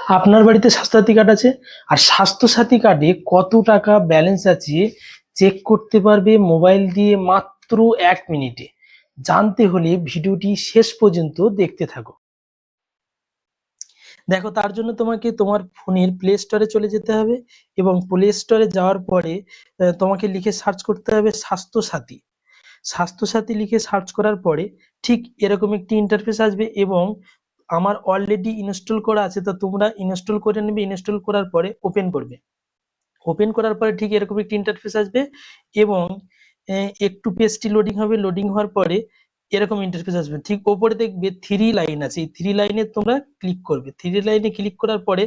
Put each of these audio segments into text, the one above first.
আপনার বাড়িতে স্বাস্থ্যসাথী কার্ড আছে, আর স্বাস্থ্যসাথী কার্ডে কত টাকা ব্যালেন্স আছে চেক করতে পারবে মোবাইল দিয়ে মাত্র 1 মিনিটে। জানতে হলে ভিডিওটি শেষ পর্যন্ত দেখতে থাকো। দেখো, তার জন্য তোমাকে তোমার ফোনের প্লে স্টোরে চলে যেতে হবে এবং প্লে স্টোরে যাওয়ার পরে তোমাকে লিখে সার্চ করতে হবে স্বাস্থ্যসাথী। স্বাস্থ্যসাথী লিখে সার্চ করার পরে ঠিক এরকম একটি ইন্টারফেস আসবে এবং আমার অলরেডি ইনস্টল করা আছে, তো তোমরা ইনস্টল করে নেবে। ইনস্টল করার পরে ওপেন করবে। ওপেন করার পরে ঠিক এরকম একটি ইন্টারফেস আসবে এবং একটু পেজটি লোডিং হবে। লোডিং হওয়ার পরে এরকম ইন্টারফেস আসবে। ঠিক ওপরে দেখবে 3 লাইন আছে, এই 3 লাইনে তোমরা ক্লিক করবে। 3 লাইনে ক্লিক করার পরে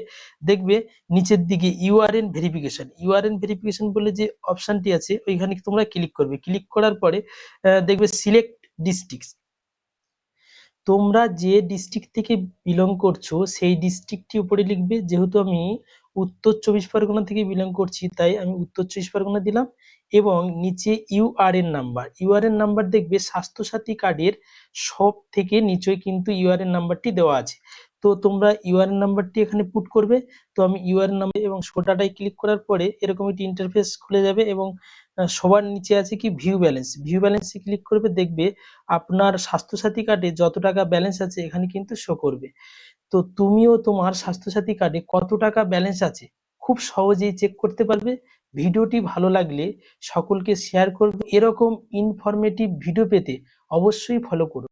দেখবে নিচের দিকে ইউআরএন ভেরিফিকেশন। ইউআরএন ভেরিফিকেশন বলে যে অপশনটি আছে ওইখানে তোমরা ক্লিক করবে। ক্লিক করার পরে দেখবে সিলেক্ট ডিস্ট্রিক্ট। তোমরা যে ডিস্ট্রিক্ট থেকে বিলং করছো সেই ডিস্ট্রিক্টটি উপরে লিখবে। যেহেতু আমি উত্তর 24 পরগনা থেকে বিলং করছি তাই আমি উত্তর 24 পরগনা দিলাম এবং নিচে ইউআরএন নাম্বার। ইউআরএন নাম্বার দেখবে স্বাস্থ্যসাথী কার্ডের সব থেকে নিচে কিন্তু ইউআরএন নাম্বারটি দেওয়া আছে। তো তোমরা ইউআরএন নাম্বারটি এখানে পুট করবে। তো আমি ইউআরএন নাম্বার এবং সোটাটাই ক্লিক করার পরে এরকম একটি ইন্টারফেস খুলে যাবে এবং সবার নিচে আছে কি ভিউ ব্যালেন্স। ভিউ ব্যালেন্সে ক্লিক করবে, দেখবে আপনার স্বাস্থ্যসাথী কার্ডে যত টাকা ব্যালেন্স আছে এখানে কিন্তু শো করবে। তো তুমিও তোমার স্বাস্থ্যসাথী কার্ডে কত টাকা ব্যালেন্স আছে খুব সহজেই চেক করতে পারবে। ভিডিওটি ভালো লাগলে সকলকে শেয়ার করবে। এরকম ইনফরমেটিভ ভিডিও পেতে অবশ্যই ফলো করুন।